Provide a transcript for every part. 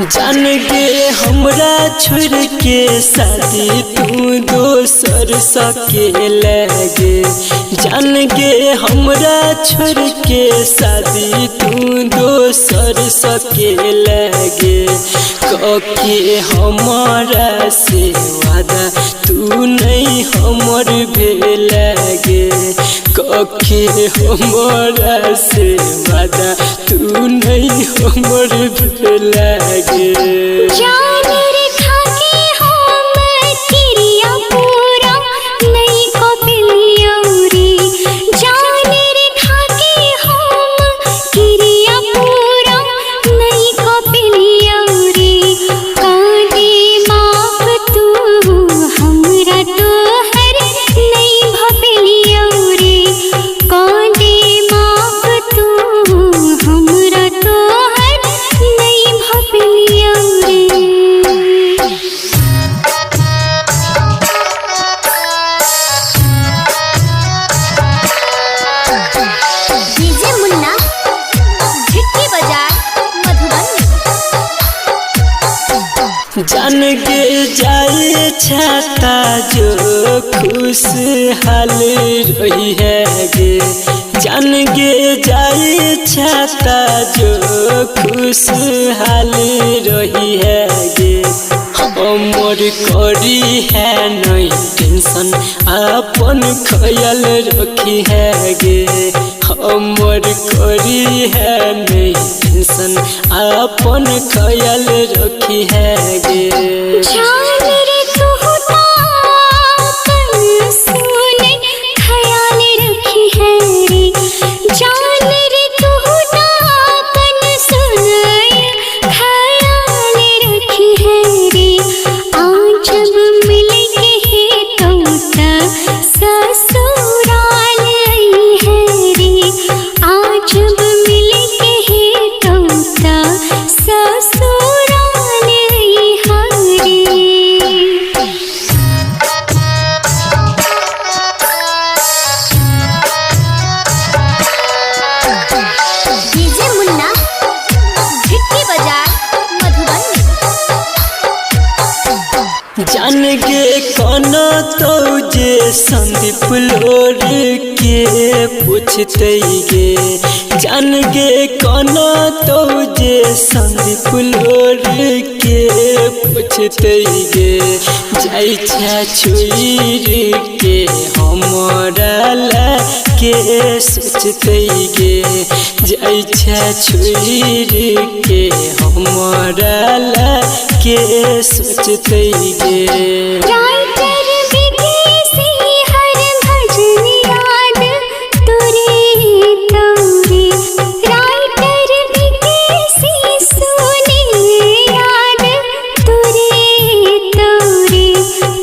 जान गे हमरा छोड़ के शादी तू दोसर सके लगे। जान गे हमरा छोड़ के शादी तू दोसर सके लगे। कके हमारा से वादा तू नहीं हमर भेलगे। कके हमारा से वादा तू नहीं हमर भेलगे। जान रे खाके हम किरिया पूरा नहीं कपिलिया रे। जान रे खाके हम किरिया पूरा नहीं कपिलिया रे। कांदे माफ तू हमरा तोहर नहीं भपिलिया रे। कांदे माफ तू हमरा तोहर नहीं भपिलिया रे। डीजे मुन्ना झिटकी बाजार मधुबनी। जान गे जाए छाता जो खुशहाल रही है गे। जान गे जाए छाता जो खुशहाल रही है गे। हमर करी है नहीं टेंशन अपन ख्याल रखी है गे। हमर करी है नहीं टेंशन अपन ख्याल रखी है गे। जान रे तू ताकन सुने ख्याल रखी है रे। जान रे तू ताकन सुने ख्याल रखी है रे। आज जब मिलेंगे है तो ससुराल आई है रे। आज जब मिलेंगे है तो ससुराल आई है रे। डीजे मुन्ना झिटकी बाजार मधुबनी। जान गे कौन तो जे संदीप लोर के पूछते गे। जान गे कौन तो जे संदीप लोर के पूछते गे। जाई छा छोड़ के हमरा ला के सोचते गे। जाई छा छोड़ के हमरा ला के सोचते गे। राइटर विदेशी हर भजन याद तुरे तोरे। राइटर विदेशी सुने याद तुरे तोरे।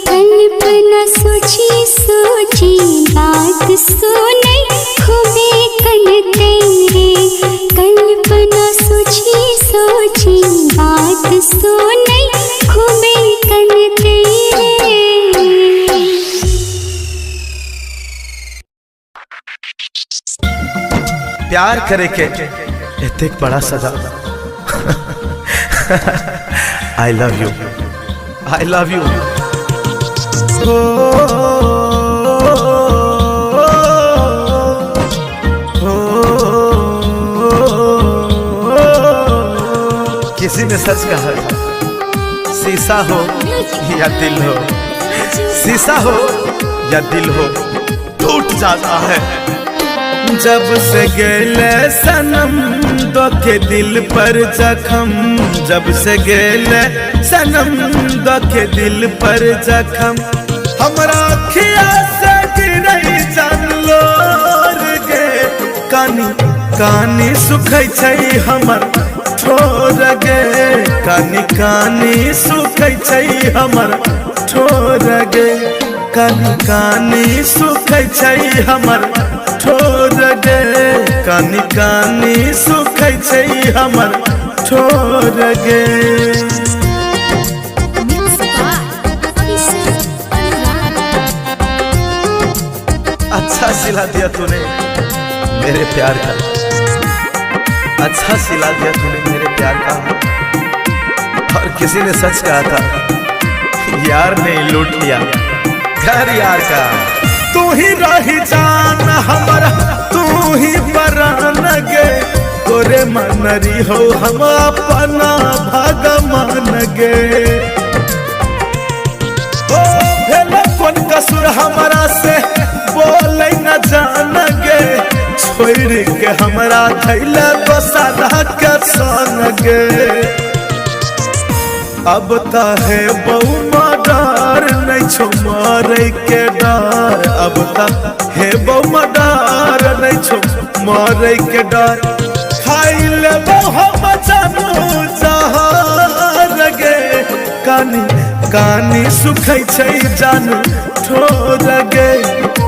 कल्पना सोची सोची बात सुने खूबे कन तेरे। कल्पना सोची सोची बात सुने खूबे कन तेरे। प्यार करे के एतेक बड़ा सजा। I love you, I love you. किसी ने सच कहा शीशा हो या दिल हो। शीशा हो या दिल हो टूट जाता है। जब से गेले सनम दोखे दिल पर जखम। जब से गेले सनम दोखे दिल पर जखम। हमरा अखिया से गिरई जान लोर गे। कानी कानी सुखै छै हमर ठोर गे। कानी कानी सुखै छै हमर ठोर गे। कानी कानी सुखै छै हमर ठोर गे। कानी कानी सुखै छै हमर ठोर गे। अच्छा सिला दिया तूने मेरे प्यार का। अच्छा सिला दिया तूने मेरे प्यार का। और किसी ने सच कहा था, यार ने लूट लिया घर यार का। तू ही रही जान हमारा, तू ही परान गे, तोरे मनरी हो हम अपना भगवान गे। ओ भेला कौन कसूर हमारा से बोले न जान गे, छोड़ के हमरा थैला दोसरा के संग गे। अब त है बहु मर्डर नहीं छो मारे के डर, अब त है बहु मर्डर नहीं छो मारे के डर। खाई ले हम जानू जहर गे, कानी कानी सुखै छै जानू ठोर गे,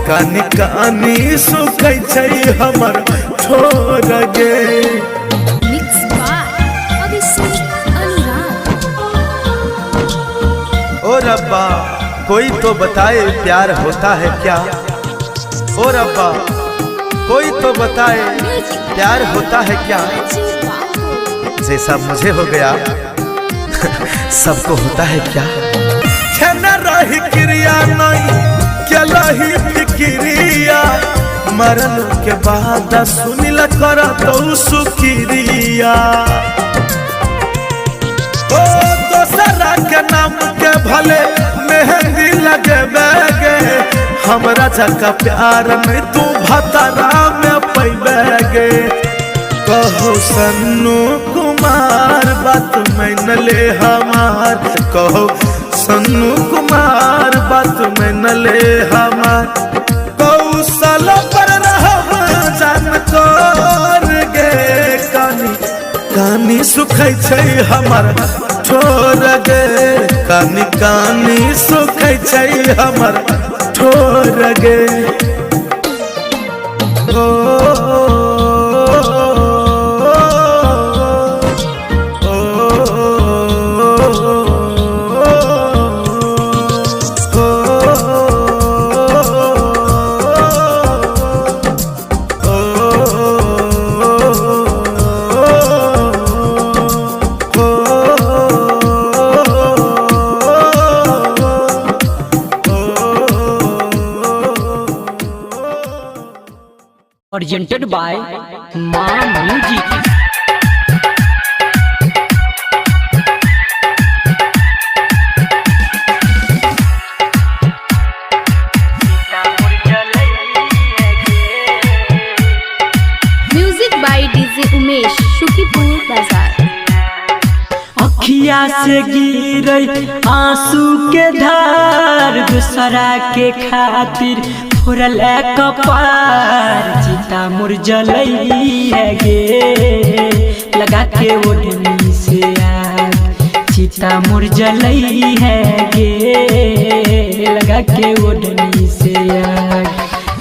कानी कानी सुखै छै हमर ठोर गे। ओ रब्बा कोई तो बताए प्यार होता है क्या, ओ रब्बा कोई तो बताए प्यार होता है क्या। जैसा मुझे हो गया सबको होता है क्या। छना रही क्रिया नहीं क्या लही फिक्रिया, मरल के बाद सुनिल कर तो सुक्रिया। ओ दोसरा के नाम के भले मेहंदी लगे बैगे, हमरा जका प्यार में तू भतरा में पैबेगे। कहो सन्नू कुमार बात मान ले हमार, कहो सन्नू कुमार बात मान ले हमार। कौशल पर रहम जान कर गे, कानी कानी सुखै छै हमर ठोर गे, कानी कानी सुखै छै हमर ठोर गे। Presented by Maa music. Music by DJ Umesh, Shukipur Bazar. अखिया से गिरे आंसू के धार, दूसरा के खातिर फोड़ल कपार। चिता मुर जलई है गे, लगा के ओढ़नी से आग। चिता मुर जलई है गे, लगा के ओढ़नी से आग।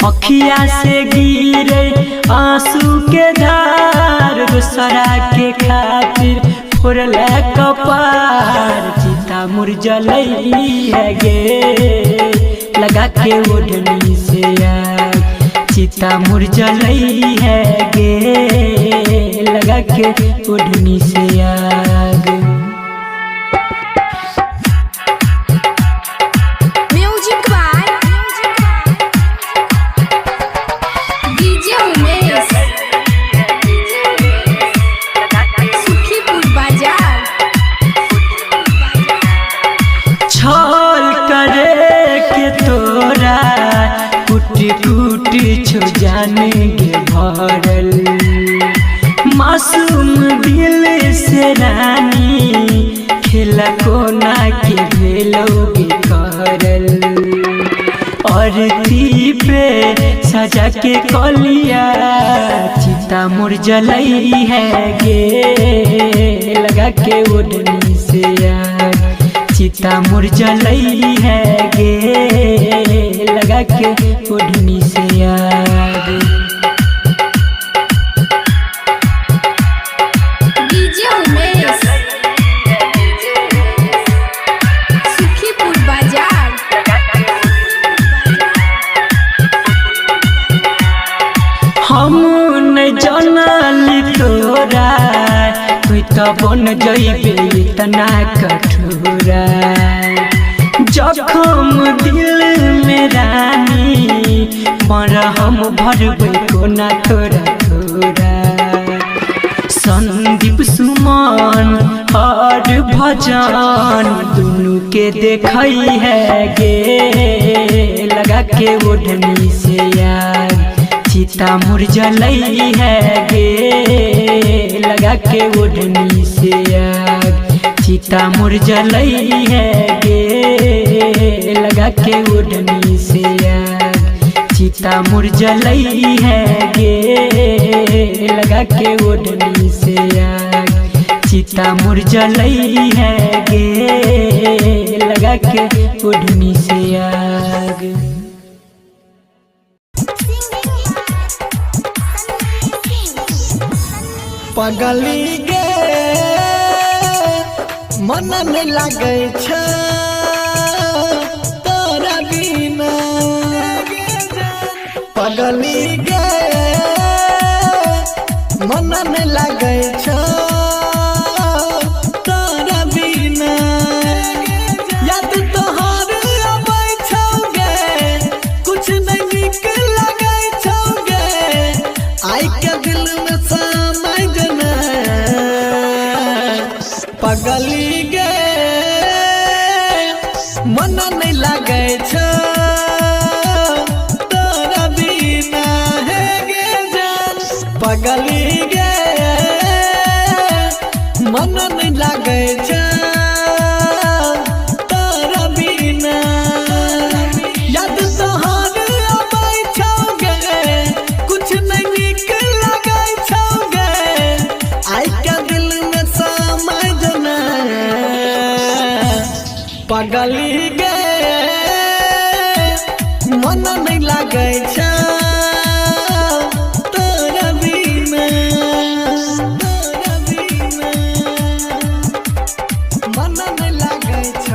अखिया से गिरे आंसू के धार, दूसरा के खातिर फोड़ल कपार। चिता मुर जलई है गे, लगा के ओढ़नी से आग। चिता मुर जलई है गे, लगा के ओढ़नी से आग। Music by DJ Umesh, Shukipur Bazar. छल करे के तोरा कुटी कुटी छो जाने गे भरल, मासूम दिल से रानी खेला कोना के भेलोगे करल। और ती पे सजा के कलिया, चिता मुर जलई है गे, लगा के ओढ़नी से आग। चिता मुर जलई है गे, लगा के ओढ़नी से आग। डीजे उमेश, शुकीपुर बाजार। हम न जानली तोरा, कोई तो बन जइबे इतना कठोरा। जखम दिल में रानी मरहम भरबै कोना थोड़ा थोड़ा। संदीप सुमन और भजन दोनों के देखई है गे लगा के ओढ़नी से यार। चिता मुर जलई है गे लगा के ओढ़नी से यार। चिता मुर जलई है गे लगा के ओढ़नी से यार। चिता मुर जलई है गे लगा के ओढ़नी से आग। चिता मुर जलई है गे लगा के ओढ़नी से आग। पगली गे मन नहीं लागे छ तोरा बिना। पगली गे मन नहीं लागे छ तोरा बिना। याद तोहर आबै छौ गे कुछ नहीं नीक लागे छौ गे। आई के दिल में समाय जना। पगली गे मन नहीं लागे छ तोरा बिना हे गे जान। पगली गे मन नहीं लागे छ तोरा बिना। याद तोहर आबै छौ गे कुछ नहीं नीक लागे छौ गे। आई के दिल में समाय जना। पगली गे मन नहीं लागे छ तोरा बिना। तोरा बिना मन नहीं लागे छ।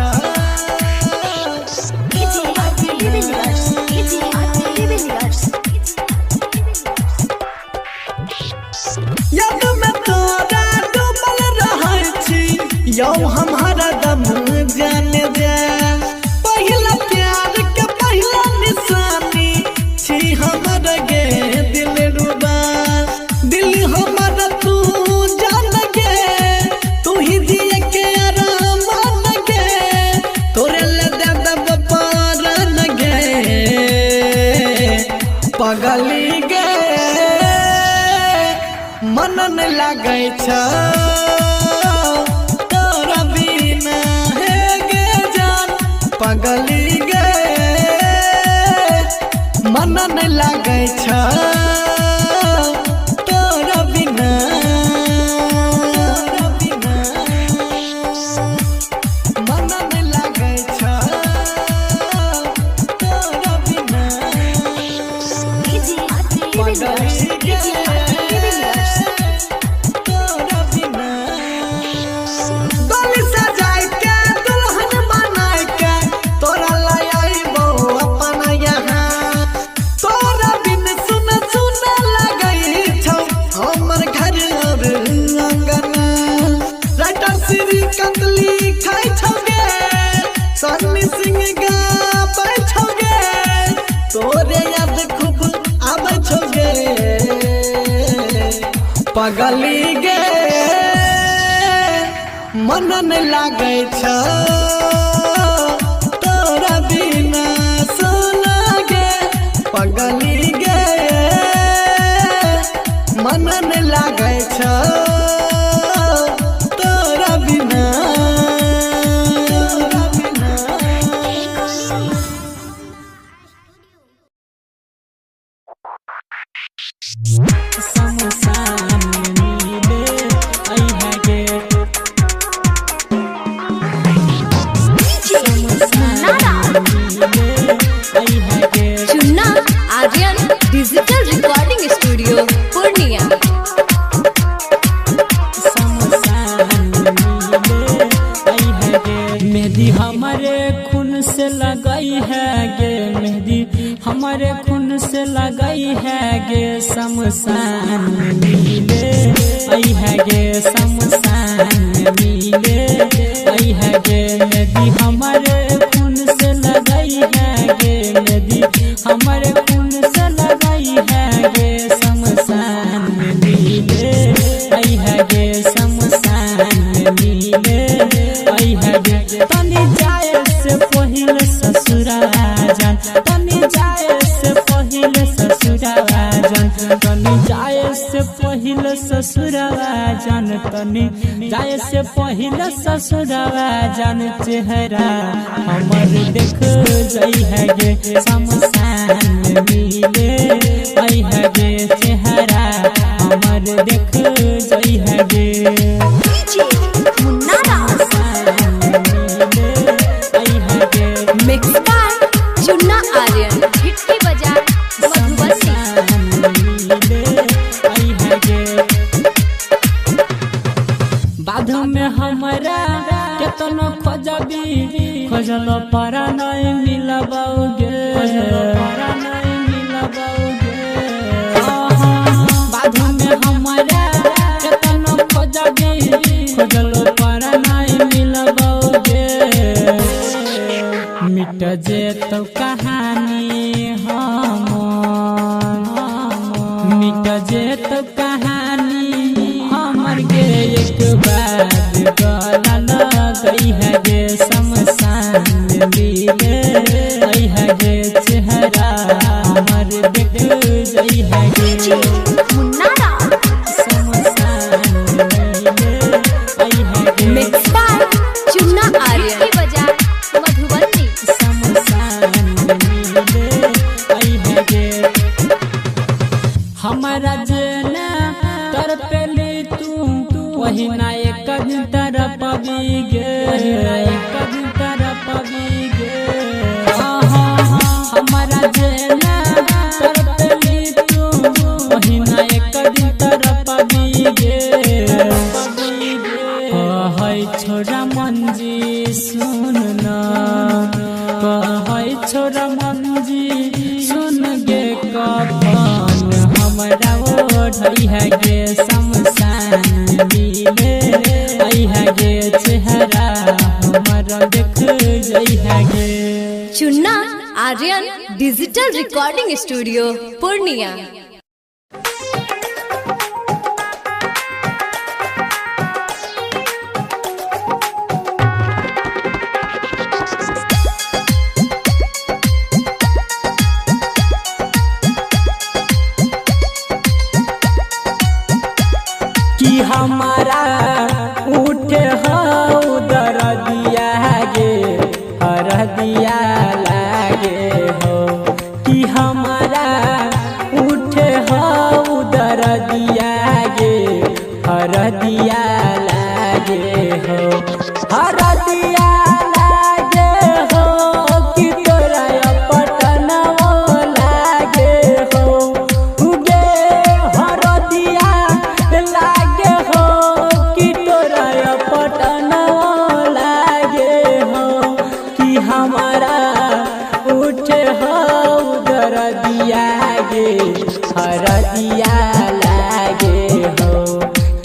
याद में तोरा डूबल रहै छी यौ हम हरदम जाने जा। पहिला प्यार के पहिला निशानी छी हमर गे दिल रुबा। दिल हमर तू जान गे तू ही जिए के आराम गे। तोरे ले दे दब पारन गे। पगली गे मन नहीं लागे छ तोरा बिना हे गे जान। पगली गे मन नहीं लागे छ तोरा बिना। तोरा बिना मन नहीं लागे छ तोरा बिना। पगली गे तोरा बिना। गली सजाय के दुल्हन बनाय के तोरा लाई आइबो अपना यहाँ। तोरा बिन सुन सुन लगई छौ हमर घर और अंगना। राइटर श्रीकांत लिखाय छौ गे सन्नी सिंह गाबै छौ गे। तोरे याद खूब आबै छौ गे। पगली गे मन नहीं लागे छ तोरा बिना सोना गे। पगली गे मन नहीं लागे छ तोरा बिना। तोरा बिना Chunna Aryan digital recording studio Purnia. मेहंदी हमारे खून से लगाई है गे। मेहंदी हमारे खून से लगाई है गे। शमशान मिले आई है गे शमशान में मिले आई है गे मेहंदी हमारे खून से लगाई है गे मेहंदी हमारे खून से लगाई है गे शमशान में मिले आई है गे शमशान में मिले आई है गे तनी जाए से पहिले ससुरावा जान तनी जाए से पहिले ससुरावा जान तनी जाए से पहिले ससुरावा जान तनी जाए से पहिले ससुरावा जान चेहरा हमर देख जाई है गे शमशान में मिले आई है गे चेहरा हमर देख जाई है गे mix by Chunna Aryan hit की बजाय मधुबनी बाध में हमारा केतनो खोजबी खोजल पारा नहीं मिलबाओगे बाध में हमारा केतनो खोजबी खोजल पारा नहीं मिलबाओगे मिट जे तो कहानी मिट जे तो कहानी हमर गे एक बार गला लगई है गे शमशान में मिले आई है गे चेहरा हमर देख जाई है गे शमशान में मिले आई है गे मिक्स बाय चुन्ना आर्यन की बजाय मधुबनी शमशान में मिले आई है गे हमारा जेना तर पेली तू वही ना एक दिन तरह पबी गे एक दिन तरह पबी गे हमारा जेना तर पेली तू वही ना एक दिन तरह पबी गे है छोरा मंजी सुन ना है छोरा मंजी सुन गे कफन हमारा ओढ़ई है गे शमशान मिले आई है गे चेहरा हमारा देख जाई है गे Chunna Aryan digital recording studio Purnia कि हमारा उठे हो दरदिया गे हर दिया लागे हो कि हमारा उठे हो दरदिया गे हर दिया लागे हो हर दिया लागे हो कि तोरा पटना लागे हो गे हर दिया लागे हो कि तोरा पटना लागे हो कि हमारा उठे हो दरदिया गे हर दिया लागे हो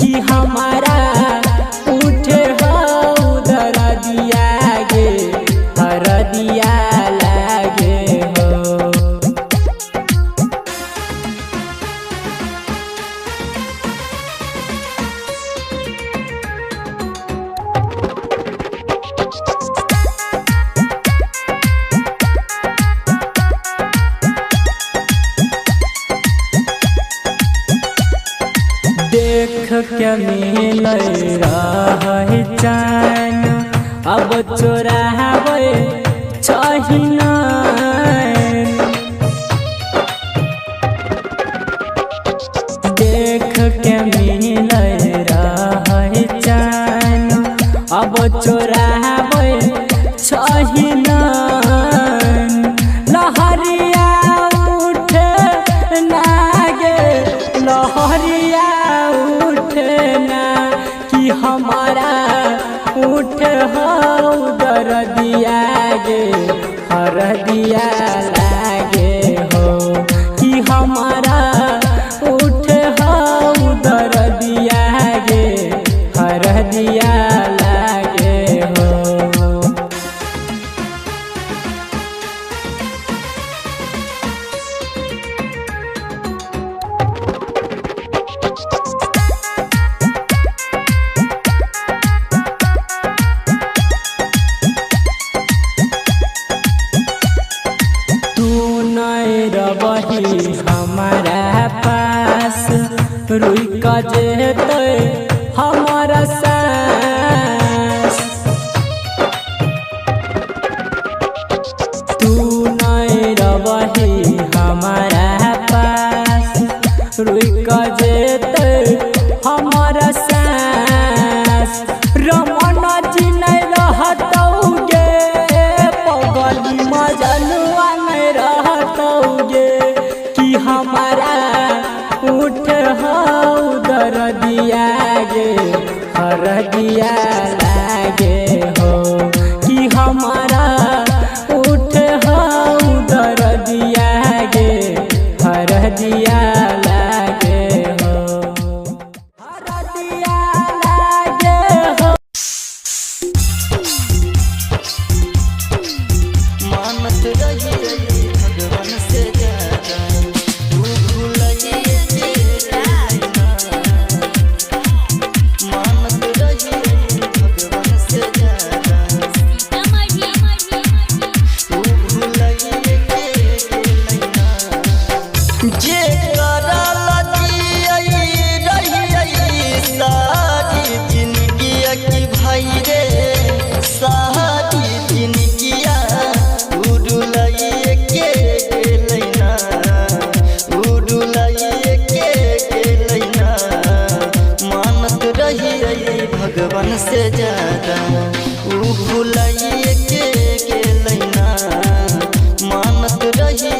कि हमारा उठे हो दरदिया गे हर दिया लागे हो देख के मिल रही चैन अब चोरावे चाहिना देख के मिल रही चैन अब चोरावे चाहिना लहरिया उठे नागे लहरिया उठना कि हमारा उठ हो दरदिया गे हर दिया लागे हो कि हमारा उठ हो दरदिया गे हर दिया लागे हो। रही हमारा पास रुई का जेते हमारा सांस, तू नहीं रही हमारा पास रुई का जेते हमारा सांस। रमना जी नहीं रहतौगे पगली मजनुआ नहीं रहतौगे कि हमारा उठ हो दर्दिया गे हरदिया लागे हो, कि हमारा उठ हो दर्दिया गे हरदिया लागे हो, हरदिया लागे हो। मानत रही भगवान से ज्यादा तू भूलिए मानत रही भगवान से ज्यादा तू भूलिए जे करा रही सारी जिंदगी की भाई रे सारी जिंदगिया उड़ुलाइए के लैना उड़ुलाइए के लैना मानत रही भगवान से ज्यादा ऊ भुलाइए के लैना मानत रही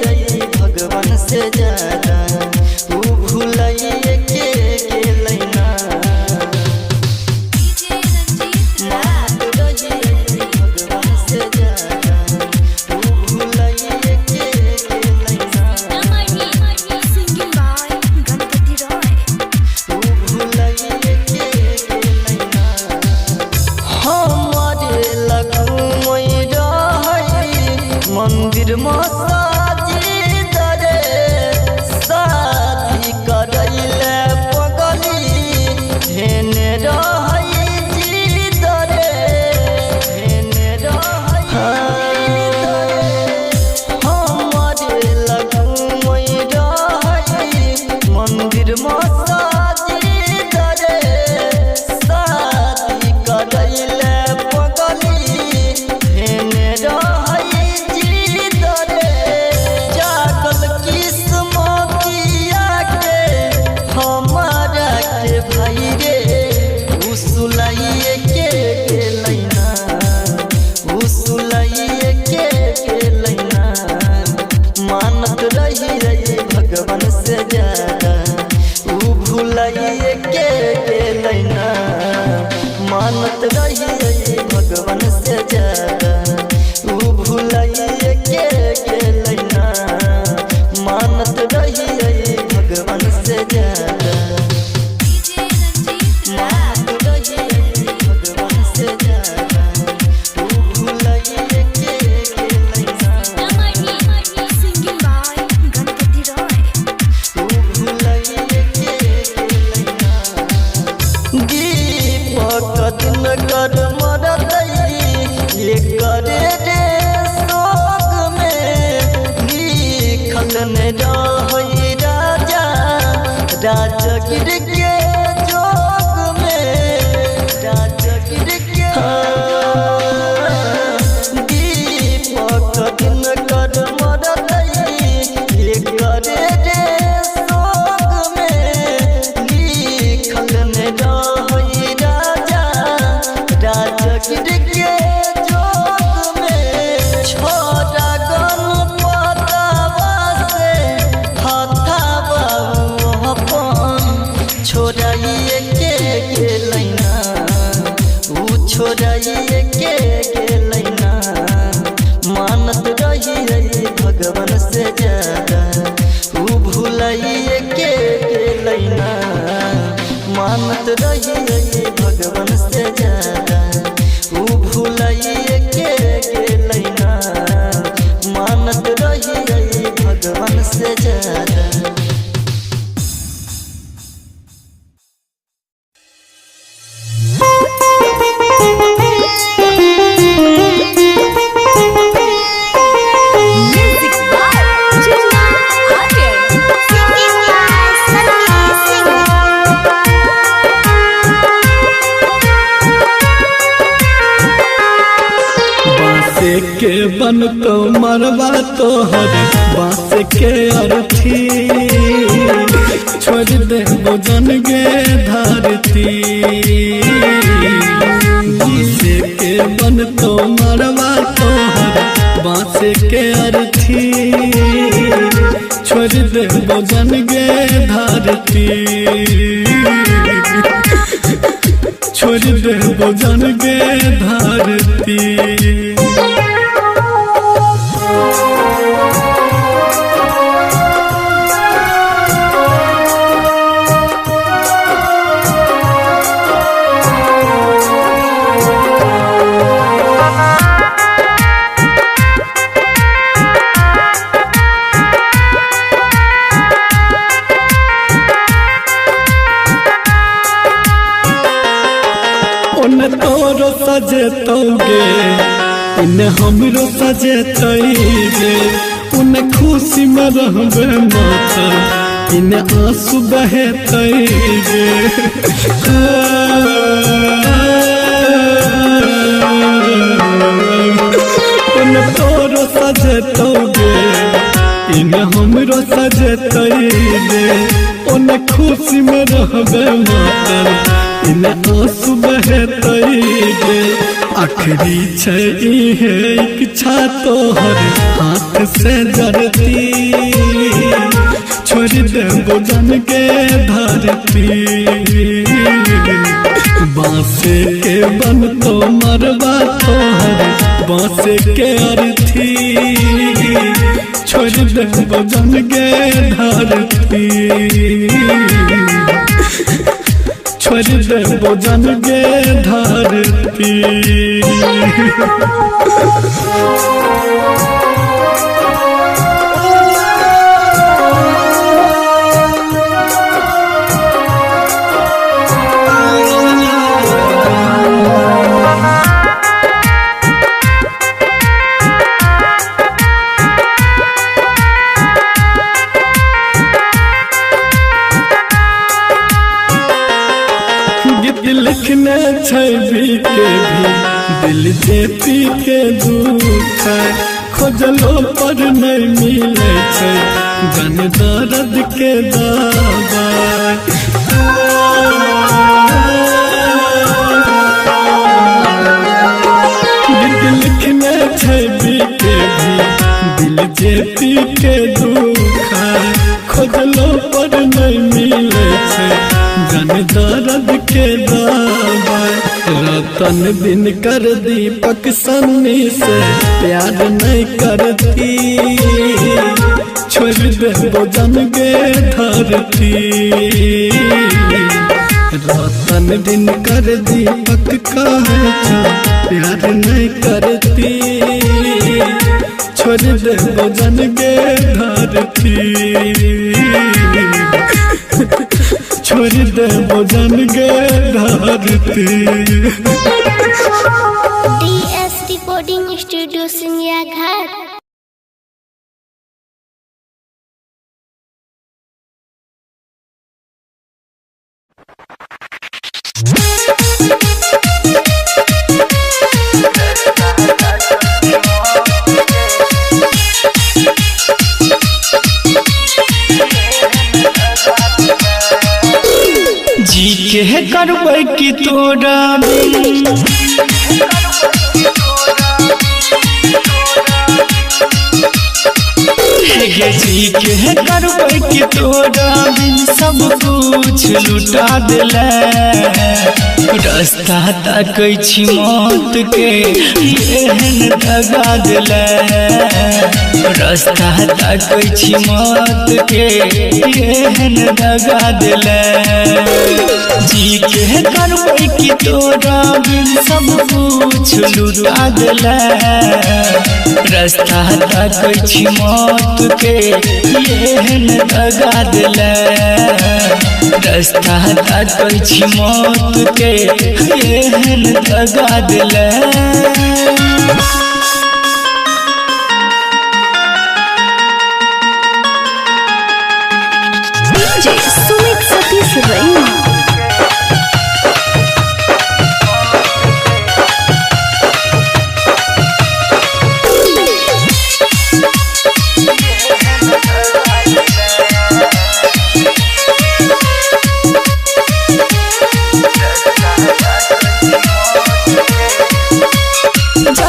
भगवान से ज्यादा ऊ भुलाइए के लैना मानत रही भगवान से ज्यादा ऊ भुलाइए के लैना ऊ भुलाइए के लैना हमारे लगू मंदिर मसाजिद रे शादी करैले पगली हेने रहै जिद रे हेने रहै हमारे लगू मंदिर मसाजिद रे शादी करैले पगली हेने रहै जिद रे जागल किस्मतिया के हमारा के भाई रे उसुलाइए के लैना उसुलाइए के लैना मानत रही भगवान से ज्यादा ऊ भुलाइए के लैना मानत रही भगवान से ज्यादा ऊ भुलाइए के लैना मानत रही भगवान से ज्यादा मानत रही भगवान से ज्यादा ऊ भुलाइए के लैना ऊ भुलाइए के लैना दीपक दिन कर मरतई ये करे रे शोक में लिखल ने रहई राजा राजगिर के जोग में राजगिर के दीपक दिन कर मरतई ये करे रे शोक में लिखल ने रहई राजा राजगिर के जोग में छोड़ा गणपतवा से हथावा अपन छोड़ाइए के लैना ऊ छोड़ाइए के लैना मानत रही भगवान से ज्यादा ऊ भुलाइए के लैना मानत रही भगवान से ज्यादा के बन तो मरवा तोहर बांस के अर्थी छोड़ दे भोजन गे धरती बांस के बन तो मरवा तोहर बांस के अर्थी छोड़ दे भोजन गे धरती छोड़ दे भोजन गे धरती तोरो सजेतोगे इन हमरो सजेतैगे उन खुशी में रहबे माता इन आंसू बहेतैगे उन तोरो सजेतोगे इन हमरो सजेतैगे उन खुशी में रहबे माता इन आंसू बहेतैगे आखिरी छै इहे इच्छा तोहर हाथ से जरती छोड़ दे भोजन के धरती बांस के बन तो मरवा तोहर बांस के अर्थी छोड़ दे भोजन के धरती छोड़ दे भोजन गे धरती लिखने छवि के भी दिल जेपी के दुख खोजलो पर नहीं मिले छै जन दर्द के दवा लिखने छवि के भी दिल जेपी के दुख खोजलो पर नहीं मिले छै जन दर्द के दवा रतन दिन कर दीपक सन्नी से प्यार नहीं करती छोड़ दे भोजन गे धरती रतन दिन कर दीपक कहे प्यार नहीं करती छोड़ दे भोजन गे धरती छोड़ दे भोजन गे धरती DS रिकॉर्डिंग स्टूडियो सिंगिया घाट। जी के करबै की तोरा जी के करबै की तोरा बिन सब कुछ लुटा दिले रास्ता ताकै छी मौत के एहन दगा दिले रास्ता ताकै छी मौत के एहन दगा दिले जी के करबै की तोरा बिन सब कुछ लुटा दिले रास्ता ताकै छी मौत के एहन दगा दिले रास्ता ताकै छी मौत के एहन दगा दिले DJ Sumit Satish Raina।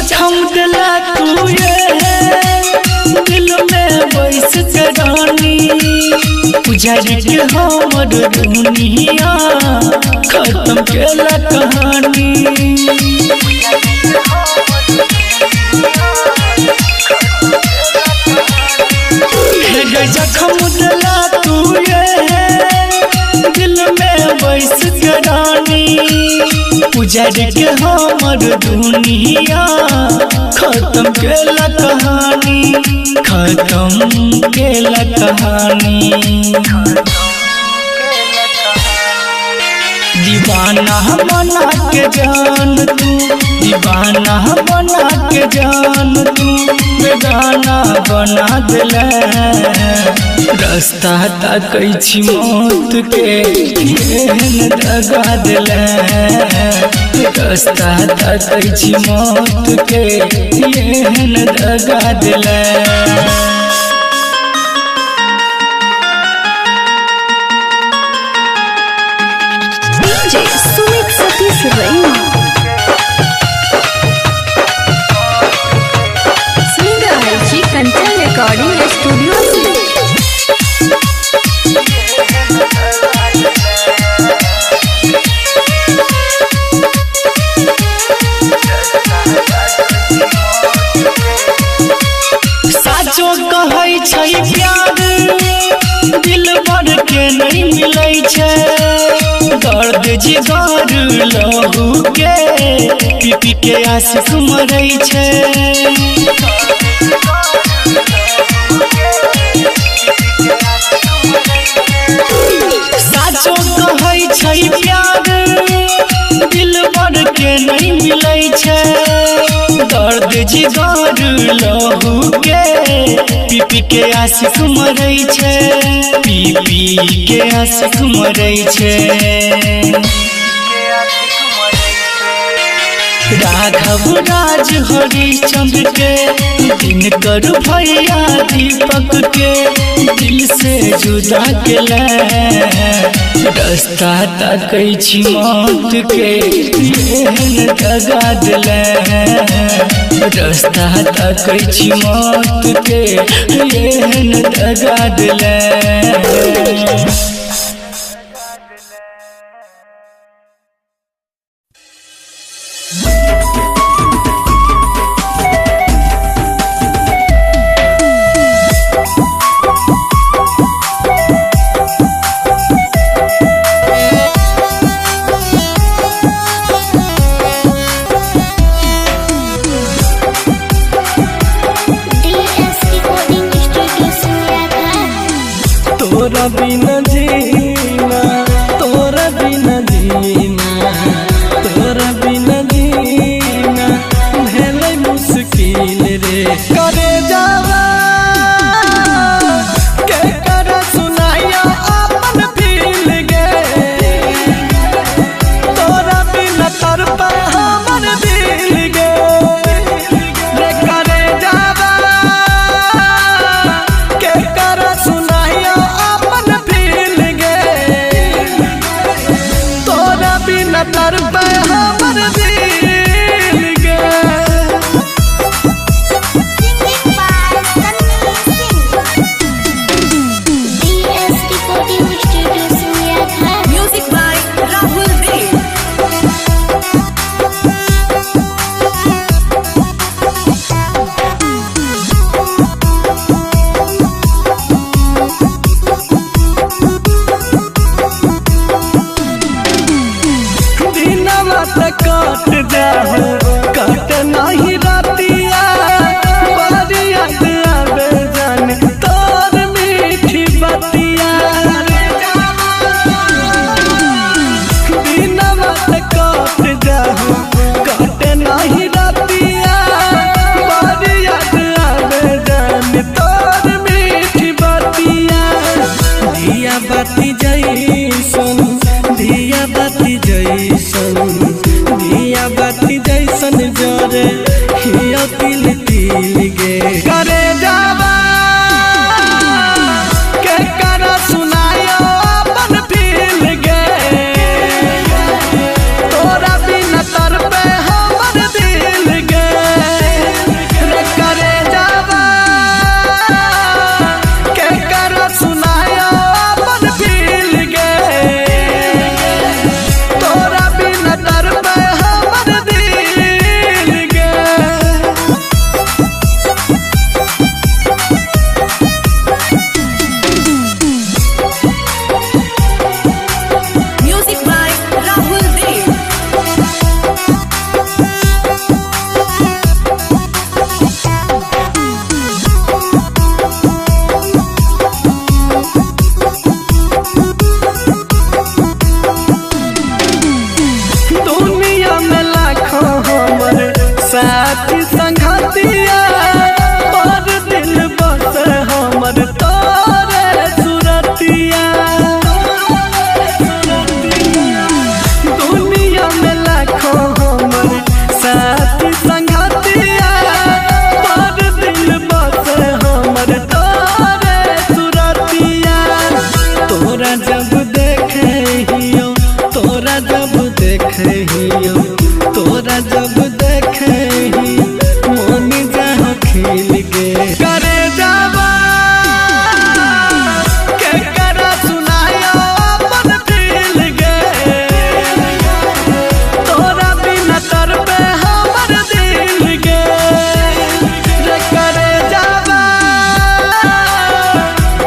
जखम दिला तू ये दिल में बैस के रानी उजाड़ के हमर दुनिया खत्म केला कहानी जखम दिला तू ये दिल में बैस के रानी उजाड़ के हमर दुनिया खत्म केला कहानी खत्म केला कहानी दीवाना बना के जान तू दीवाना बना के जान तू बेगाना बना दिले रास्ता ताकै छी मौत के एहन दगा दिले रास्ता ताकै छी मौत के एहन दगा दिले DJ Sumit Satish Raina. Singer Aichi Kanchan Recording Studio. साचो कहै छै प्यार दिल भर के नहीं मिलै छै दर्द जिगर लहू के पी पी के आशिक मरै छै साचो कहै छै प्यार दिल भर के नहीं मिलै छै दर्द जिगर लहू के पी पी के आशिक मरै छै पी पी के आशिक मरै छै राघव राज हरिश्चंद्र के दिनकर भैया दीपक के दिल से जुदा केला रास्ता ताकै छी मौत के एहन दगा दिले रास्ता ताकै छी मौत के एहन दगा दिले तोरा बिना जीना तोरा बिना जीना तोरा बिना जीना भेलै मुश्किल रे करे जावा के कर सुनाइया अपन दिल गे तोरा बिना तरपा हमर दिल गे रे करे जावा के कर सुनाइया तरपे हमर दिल गे Music by Rahul Dev. काट जाओ काट नहीं रातिया बारी याद आवे जान तोर मीठी बतिया बिना बात काट जाओ काट नहीं रातिया बारी याद आवे जान तोर मीठी बतिया दिया बाती जैसन दिया बाती जैसन दिया बाती जैसन जोरे हिया तिल तिल गे करे जावा के कर सुनायो अपन दिल गे तोरा बिना तरपे हमर दिल गे साथी संगतिया पर दिल बस हमर तोरे सुरतिया दुनिया में लाखों हमर साथी संगतिया पर दिल बस हमर तोरे सुरतिया तोरा जब देखे हियो तोरा जब देखे हियो तोरा जब देखे ही मन जहाँ खिल गे करे जावा के करा सुनायो अपन दिल गे तोरा बिना तर पे हमर दिल गे रे करे जावा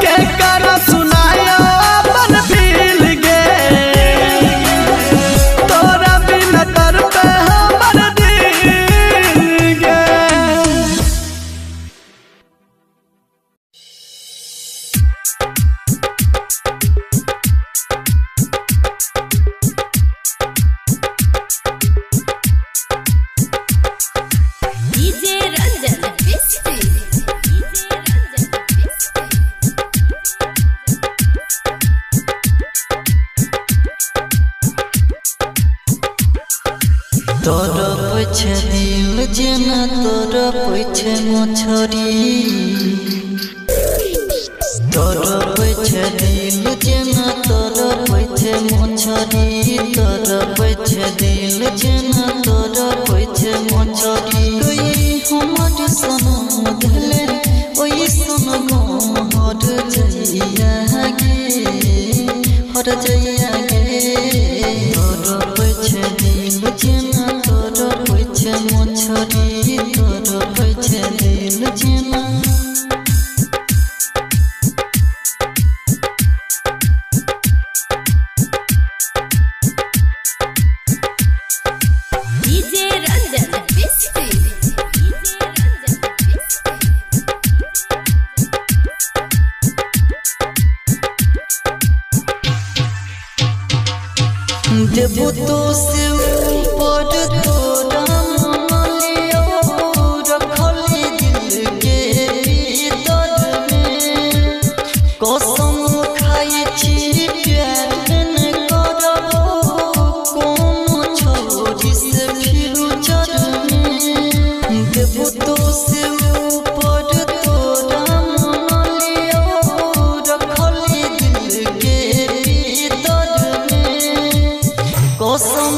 के करा सुनायो अपन दिल गे तोरा बिना तर पे हमर दिल गे डीजे रंजन बिस्ती तोर पछे दिल जेना तोर पछे मछरी तोर पछे दिल जेना तोर पछे मछरी तोर पछे दिल जेना तोर पछे मछरी कोई हमर सनम धले ओई सनम हर जइया गे तोर पछे दिल जेना तोर पछे मछरी तोर पछे दिल जेना डीजे रंजन बिस्ती देबो तो से ऊपर तोरा मलियो रखली दिल के भीतर में कसम खाई छी प्यार न करबो कोनो छोरी से फ्यूचर में देबो तो से ऊपर तोरा मलियो रखली दिल के भीतर में कसम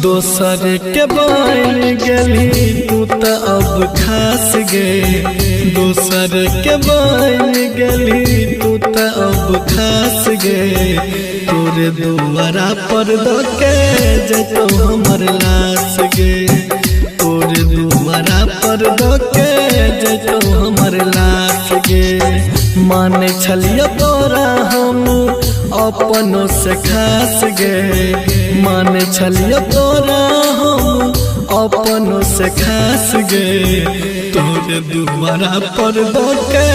दोसर के बन गेली तू तो अब खास गे दोसर के बन गेली तू तो अब खास गे तोरे दुआरा पर धोके जतो हमर लाश गे तोरे दुआरा पर धोके जतो हमर लाश गे माने छलियो तोरा हम अपनों से खास गे माने छलियो तोरा हम अपनों से खास गे तोरे दुआरा पर धोके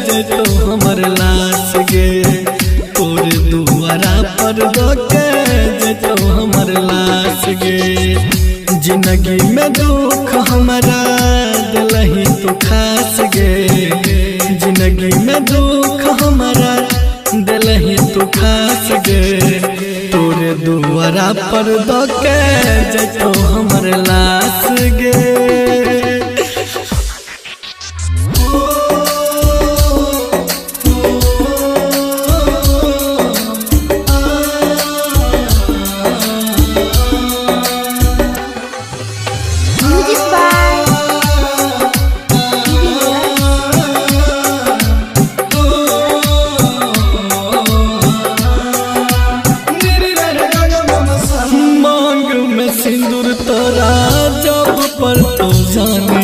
जतो हमर लाश गे तोरे दुआरा पर धोके जतो हमर लाश गे जिंदगी में दुख हमारा दिलही तू खास गे जिंदगी में दुख हमारा दिलही तू खास गे तोरे दुआरा पर धोके जतो हमर लाश गे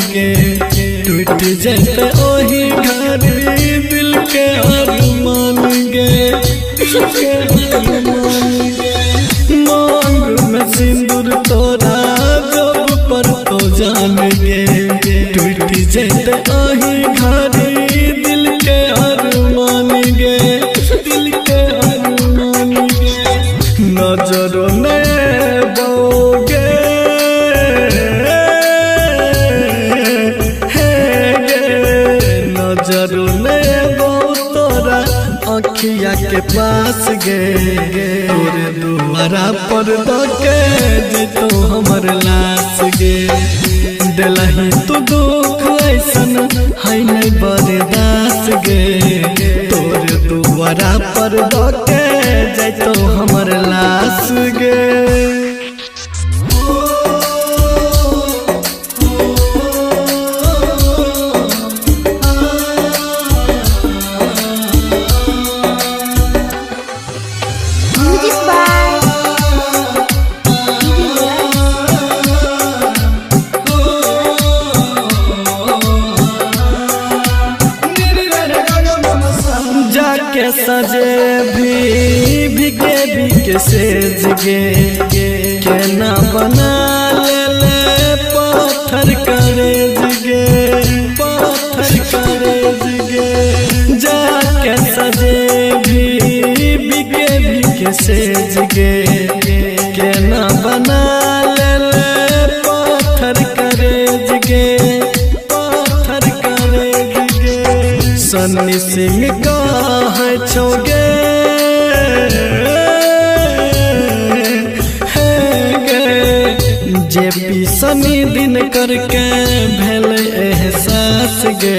टूट जाते ओही घर दिल के अरमान गे मांग में सिंदूर तोरा जब पर तो जान गे टूट जाते ओही घर दिल के अरमान गे दिल के अरमान गे नजरों ने बोगे तोरा अखिया के पास गे तोरे दुआरा पर धोके जतो हमर लाश गे दिलही तू दुख ऐसन है नहीं बर्दाश्त गे तोरे दुआरा पर धोके जतो हमर लाश गे सजे भी सेज गे केना बना ले पत्थर करे गे पत्थर करे गे जाके सजे भी सेज गे केना बना ले पत्थर करे गे पत्थर करे गे सन्नी सिंह का है छोगे जे सनी दिन करके भेल एहसास गे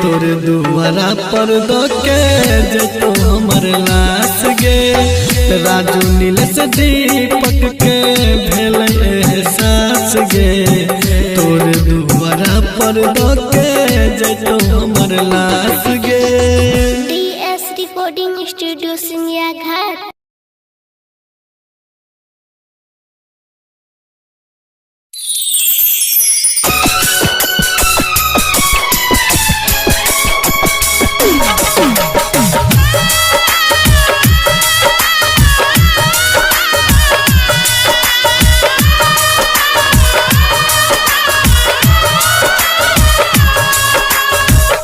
तोर दुआरा पर धोके जतो हमर लाश गे राजू नीलेश दीपक के भेल एहसास गे तोर दुआरा पर धोके जतो हमर लाश गे DS Recording Studio सिंगिया घाट।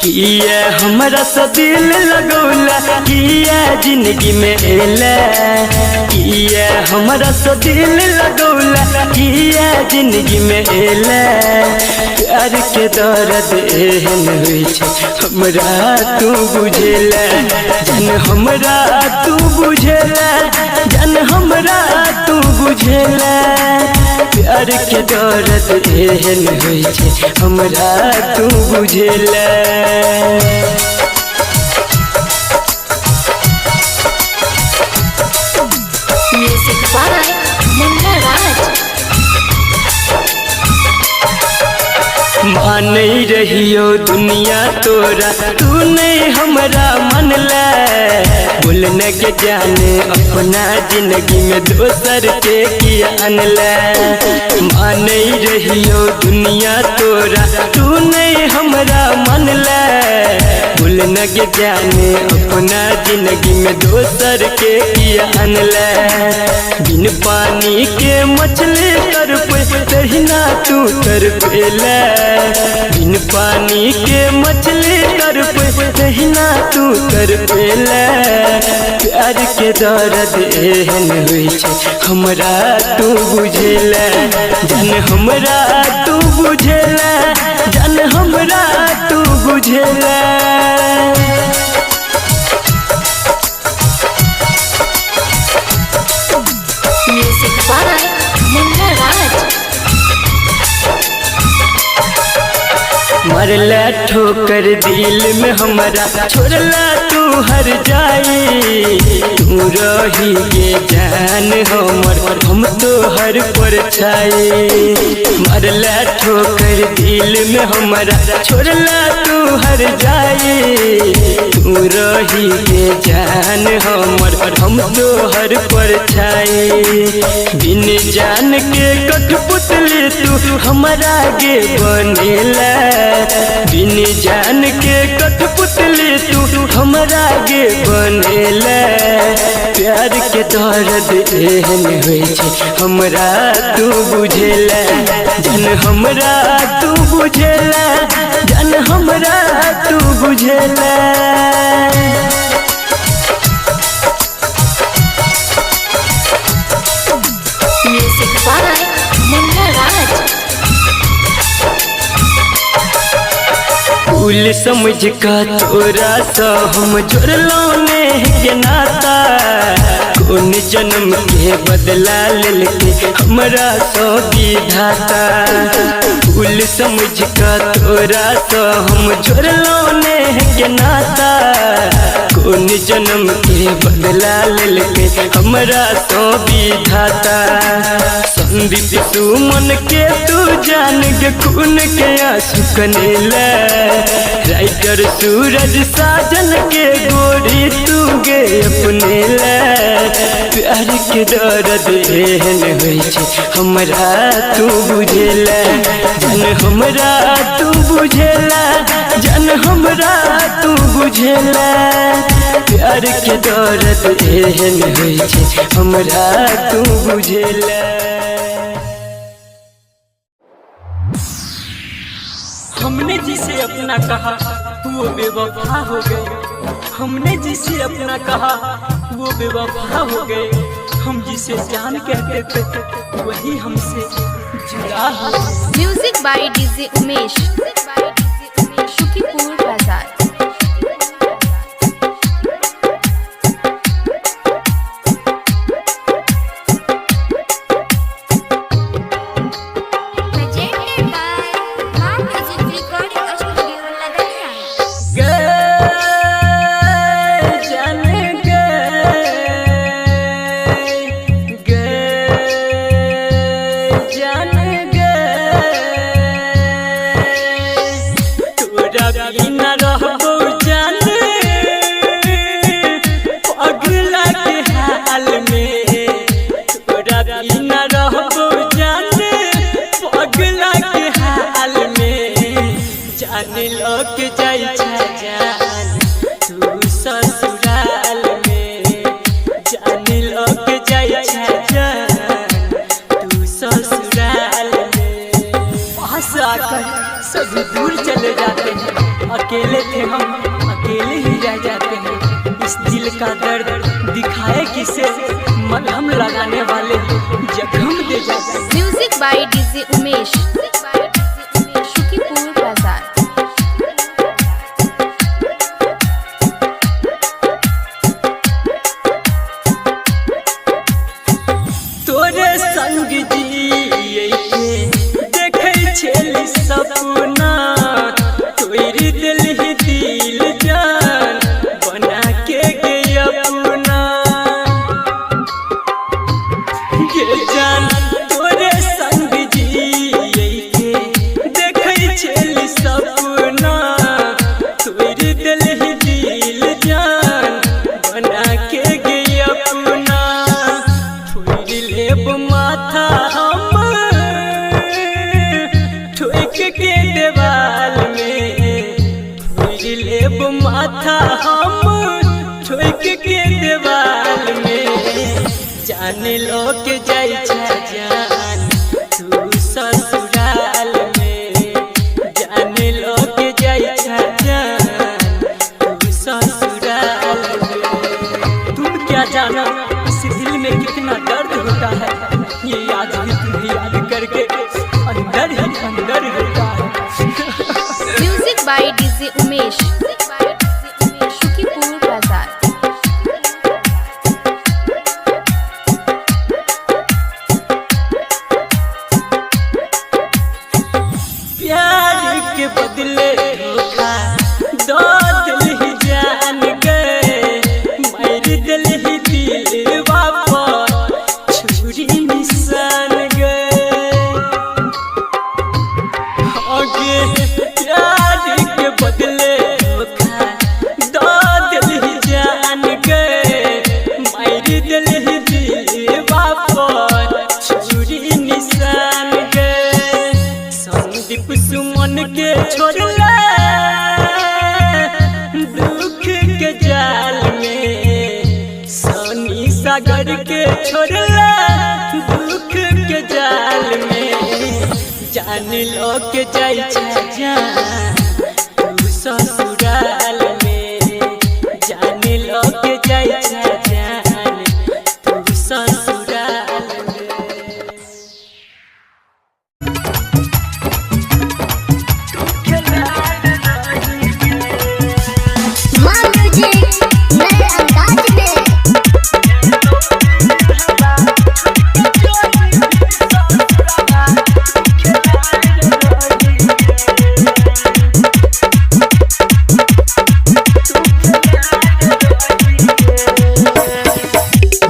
किए हमरा से दिल लगौला किए जिंदगी में एला किए हमरा से दिल लगौला किए जिंदगी में एला प्यार के दर्द एहन होइ छै हमरा तू बुझेला जन हमरा तू बुझेला जन हमरा तू बुझेला प्यार के दर्द एहन होइ छै हमरा तू बुझेला म्यूजिक बाय मुन्ना राज। माने रहियो दुनिया तोरा तू नहीं हमरा मन ले बोलने के जाने अपना जिंदगी में दोसर के किया अनले माने रहियो दुनिया तोरा तू नहीं हमरा मन ले बोलने के जाने अपना जिंदगी में दोसर के किया अनले बिन पानी के मछली तर पे तहिना तू तर पेले बिन पानी के मछली तर पे तहिना तू तर पेले प्यार के दर्द एहन होइ छै हमरा तू बुझेला जन हमरा तू बुझेला जन हमरा तू बुझेला म्यूजिक बाय मुन्ना राज। मरला ठोकर दिल में हमारा छोड़ला तू हर जाई तू रही के जान हमर हम तो हर पर छाई मरला ठोकर दिल में हमारा छोड़ला तू हर जाई तू रही के जान हमर हम तो हर पर छाई बिन जान के कठपुतली तू हमारा गे बनेला बिन जान के कठपुतली तू हमरा गे बनेला प्यार के दर्द एहन होइ छै हमरा तू बुझेला जन हमरा तू बुझेला जन हमरा तू बुझेला म्यूजिक बाय मुन्ना राज। फूल समझ का तोरा सा हम जोड़लो ने के नाता कौन जन्म के बदला लेके हमरा सो विधाता फूल समझ का तोरा सा हम जोड़लो ने के नाता कौन जन्म के बदला लेके हमरा सो विधाता संदीप सुमन के तू जान के खून के आंसू कनेला राइटर सूरज साजन के गोरी तू गे अपने ले प्यार के दर्द एहन होइ छै हमरा तू बुझेला जन हमरा तू बुझेला जन हमरा तू बुझेला प्यार के दर्द एहन होइ छै हमरा तू बुझेला हमने जिसे अपना कहा वो बेवफा हो गए हमने जिसे अपना कहा वो बेवफा हो गए हम जिसे जान कहते थे वही हमसे जुदा हो गए। Music by DJ Umesh Shukipur Bazar. सब दूर चले जाते हैं अकेले थे हम अकेले ही रह जाते हैं इस दिल का दर्द दिखाए किसे मलहम लगाने वाले जख्म दे जाते हैं। Music by DJ Umesh Shukipur Bazar. तोरे संग जिए देखे छेली सपना तोरी दिल ही दिल जान बना के गया अपना ये जान तोरे संग जिए देवाल में जान लो के जाई जान तू ससुराल में जान लो के जाई जान तू ससुराल में। तुम क्या जाना इस दिल में कितना दर्द होता है, ये आज भी तुम्हें याद करके अंदर ही अंदर होता है। Music by DJ Umesh, Shukipur Bazar. प्यार के बदले धोखा दो दिल ही जान गए, मार दिल ही दिल वापस छुरी निशान गए। आगे प्यार के बदले धोखा दो दिल ही जान गए, मार दिल ही दिल वापस छुरी निशान गए। संदीप सुमन के छोड़ला दुख के जाल में, सोनी सागर के छोड़ला दुख के जाल में जान लो के जाई जान तू ससुराल में जान लो के जाई जान तू ससुराल में। मान मुझे नए अंदाज में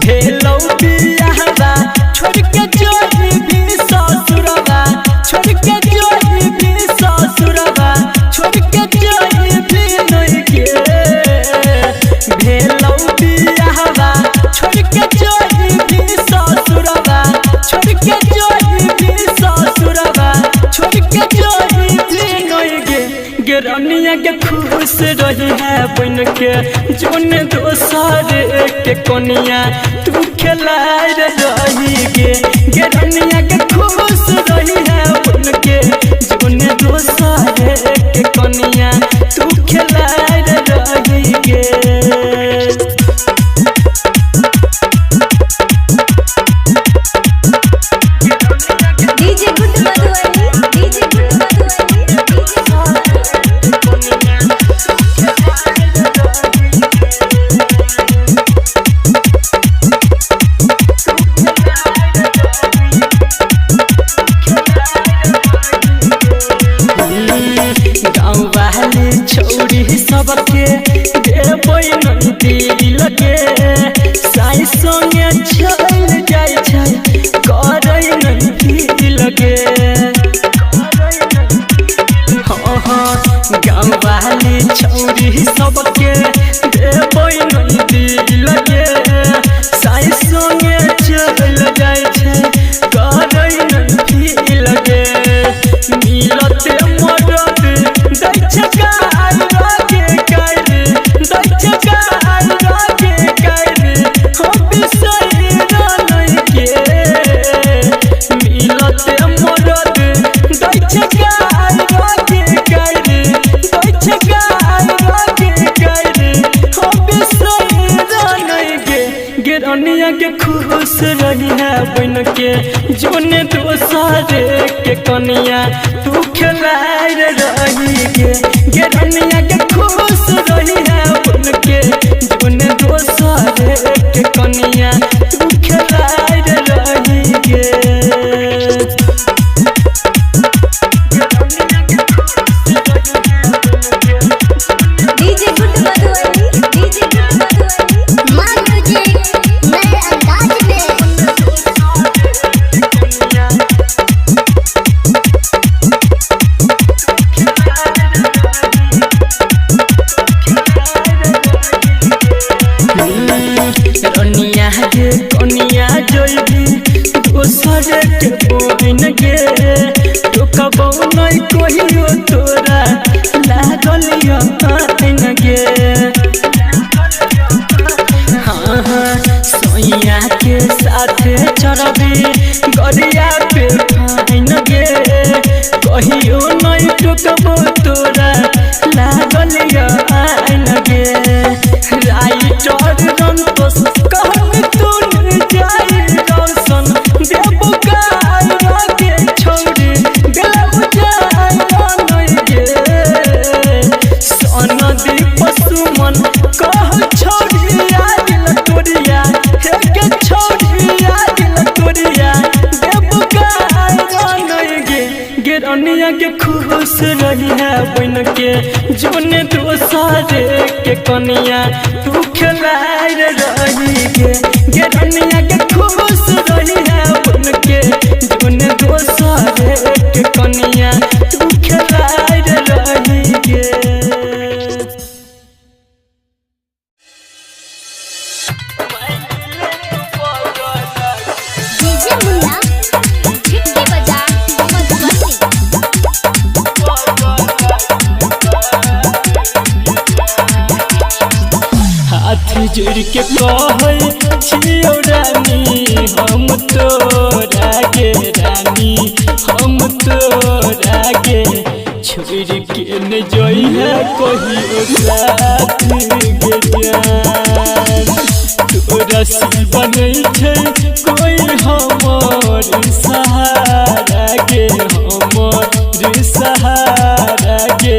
भेलौ बियाहवा छोड़ के जोड़ी भी ससुरवा, छोड़ के जोड़ी भी ससुरवा, छोड़ के जोड़ी भी नहीं के। भेलौ बियाहवा छोड़ के जोड़ी भी ससुरवा, छोड़ के जोड़ी भी ससुरवा, छोड़ के जोड़ी भी नहीं के। गेरनिया के खुश रही है बन के जोन दोसर के कोनिया तू खिलाए रही गे। गेरनिया के खुश रही है बन के जोन दोसर के कोनिया तू खिलाए रही गे। DJ good Madhubani, DJ good Madhubani, गाँव वाले छोड़ी सबके देबै नहीं दिल के, साई संगे चल जाय छै करै नहीं दिल के। गाँव वाले छोड़ी सबके देबै नहीं दिल के, साई संगे चल जाय छै करै नहीं दिल के। मिलते मदद दै छै गाय रागे गाय, दै छै गाय रागे गाय, हो बिसरि नहीं के। मिलते मदद दै छै गाय रागे गाय, दै छै गाय रागे गाय, हो बिसरि नहीं के। गेरनिया के खुश रही है बन के जोन दोसर के कनिया तू खिलाए रही गे। गेरनिया के खुश रही है बन के जोन दोसर के कनिया तू खिलाए रही गे। DJ good Madhubani, DJ good Madhubani. मान मुझे नए अंदाज में हाँ चढ़बी गरिया पे फाइन गे कहियो नहीं टुकबो तोरा लागल आइन गे राइटर रंतोष कहन तूने जाई रोशन देबो गाय के छोड़ी देबो जाय नहीं गे सनदी पशुमन कह छोड़ी आदिल तोरिया हे के छोड़ी आदिल तोरिया देबो गाय नहीं गे गेरनिया के खुश रही है बन के जोने दोसारे के कनिया तू खिलाए रही गे गेरनिया के खुश रही है बन के जोने दोसारे के कनिया तू खिलाए रही गे डीजे मुन्ना झिटके बजा मधुबनी हाथ जोड़ के कहै छियौ रानी हम तोरा गे रानी हम तोरा गे छोड़ के न जोई है कहियो साथ गे जान तोरा सी बनै छै कोई हमर सहारा गे हमर सहारा गे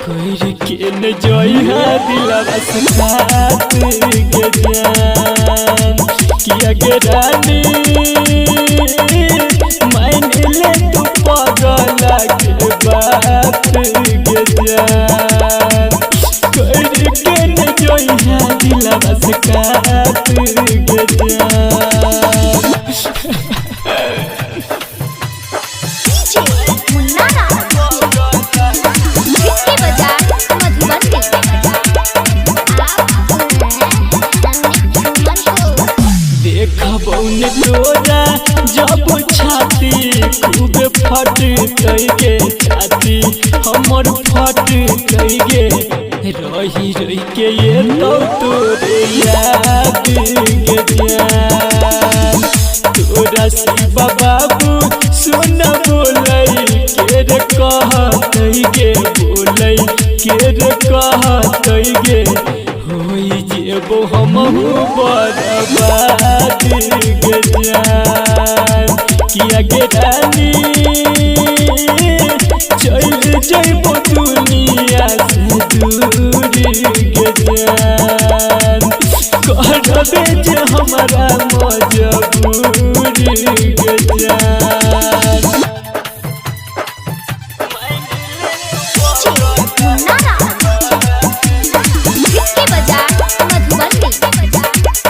कोई के न जोई है दिलवा साथ गे जान किया गे रानी मान ले तू पागल के बात गे जान कोई के न जोई है दिलवा साथ गे जान डीजे मुन्ना झिटके बजा मधुबनी देखबौ ने तोरा जब छाती खूब फट गे छाती हमर फट गे रही रही के ये तो तोरे याद गे जान तोरा शिवा बाबू सुन बोलै के रे कहतै गे बोलै के रे कहतै गे होई जेबो हमहु बर्बाद गे जान किया गे रानी चल जइबो दुनिया से दूर गे जान करबे जे हमरा मजबूर गे जान मुन्ना झिटके बजा मधुबनी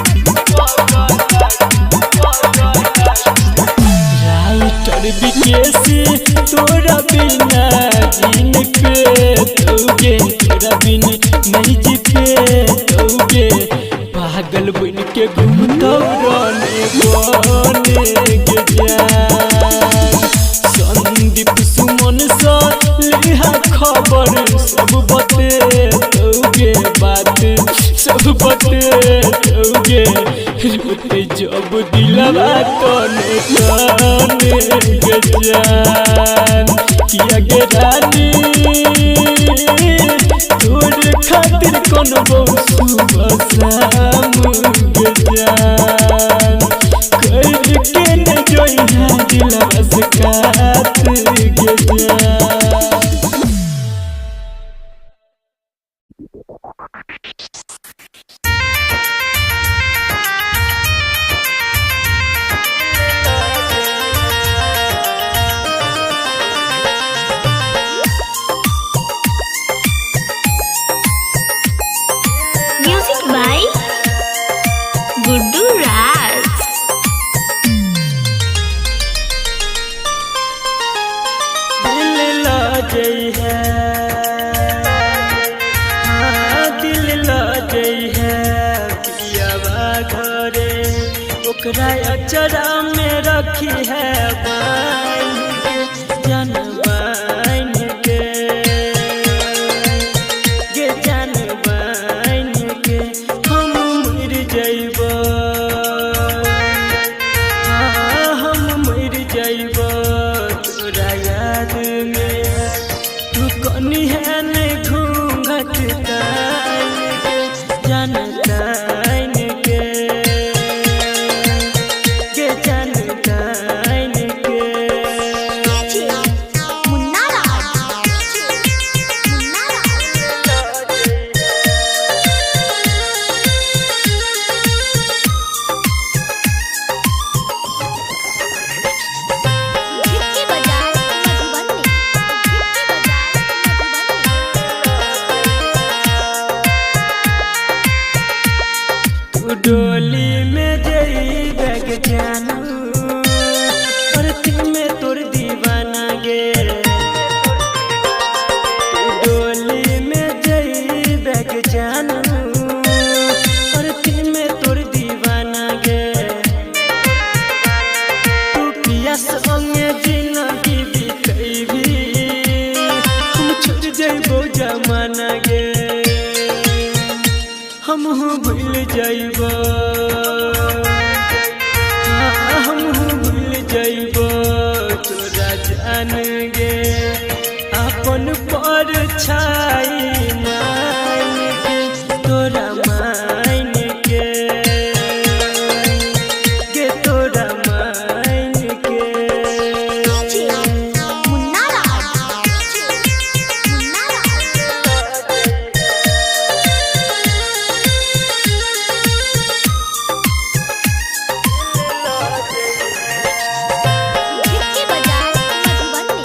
राइटर विकेसी तोरा बिना जिन के तोगे तोरा बिन नहीं जीते तोगे पागल बन के घूमतो रोने बोने गे जान संदीप सुमन सा लिहा खबर सब बते तोगे बात सब बते तोगे रोते जब दिलवा तने तने गे जान किया गे रानी तोर खातिर कोनो सुबह शाम गे जान कर के न जोई है दिलवा से काट गे जान म्यूजिक बाय गुड्डू राज दिल ला जई है हाँ दिल ला जई है पियावा घरे ओकरा अचरा में रखी है बाइन के जान बाइन के गे जान बाइन के हम मर जइबो हाँ जाइबो हम भूल जाइबो तोरा जान गे अपन पर छाई मान के तोरा मान के गे तोरा मान के मुन्ना राज मुन्ना गिट्टी बजाए मधुबनी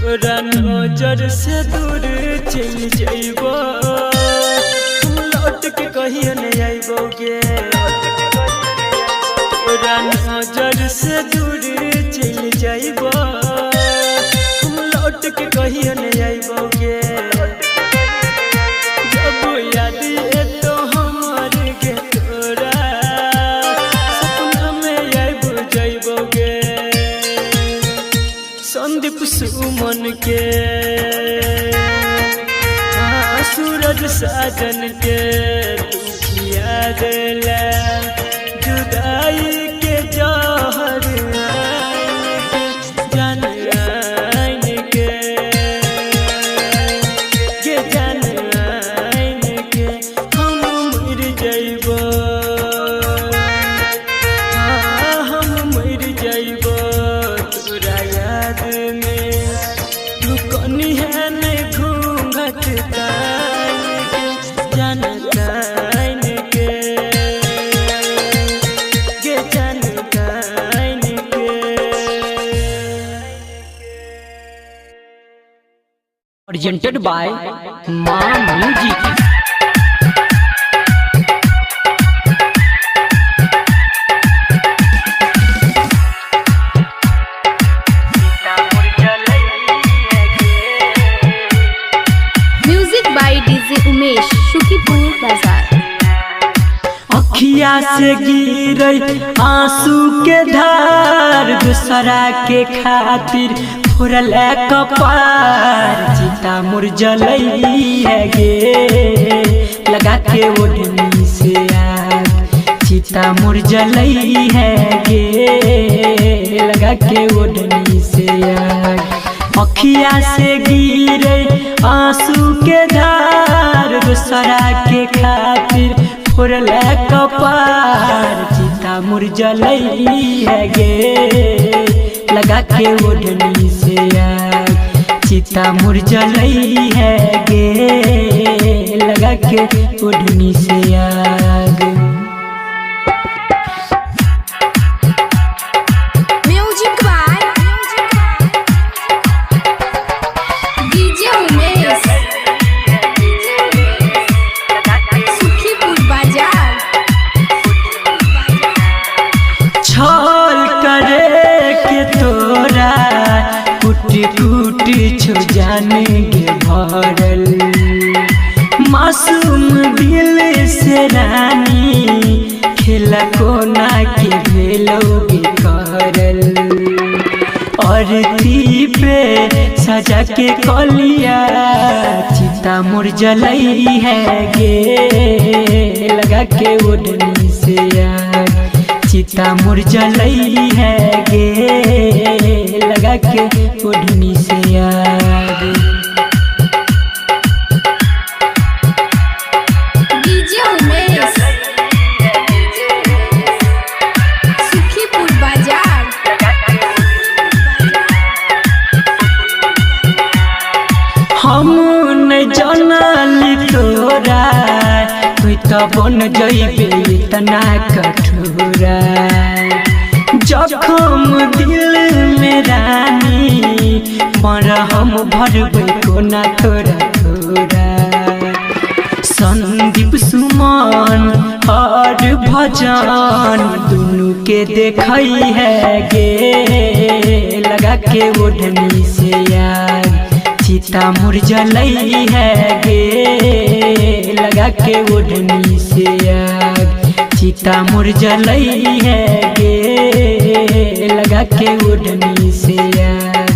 तोरा नजर से दूर चल जाइबो हम लौट के कहियो नहीं आइबोगे तोरा नजर से दूर चल जाइबो हम लौट के कहियो नहीं आइबोगे जब याद ए तो हमर के तोरा सपना में आइबो जाइबोगे संदीप सुमन के सूरज साजन के दुखिया दिला जुदाई के जहर जान आइन के ये जान आइन के हम मर जाइबो हम मर जाइबो तोरा याद में तू कनी है नहीं घूंघट तान के जान तान के ये जान तान के presented by Maa music. Music by DJ Umesh Shukipur Bazar. अखिया से गिरई आंसू के धार दूसरा के खातिर फोड़ल कपार चिता मुर जलई है गे लगा के ओढ़नी से आग चिता मुर जलई है गे लगा के ओढ़नी से आग अखिया से गिरे आंसू के धार दूसरा के खातिर फोड़ल कपार चिता मुर जलई है गे लगा के ओढ़नी से आग चिता मुर जलई है गे लगा के ओढ़नी से आग। Music by DJ Umesh Shukipur Bazar. छल करे के तोरा कुटी कुटी छो जाने के भरल मासूम दिल से रानी खेला कोना के भेलोगे करल और ती पे सजा के कलिया चिता मुर जलई है गे लगा के ओढ़नी से आग चिता मुर जलई है गे लगा के ओढ़नी से आग। डीजे उमेश शुकीपुर बाजार। हम नहीं जानली तोरा कोई तो बन जइबे इतना कठोरा जखम दिल में रानी मरा हम भरबे कोना थोड़ा थोड़ा संदीप सुमन और भजन दोनों के देखई है गे लगा के ओढ़नी से यार चिता मुर जलई है गे लगा के ओढ़नी से आग चिता मुर जलई है गे लगा के ओढ़नी से आग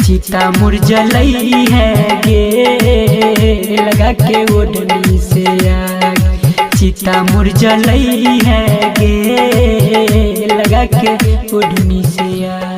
चिता मुरझलई है गे लगा के ओढ़नी से आग। चिता मुरझलई है गे लगा के ओढ़नी से आग।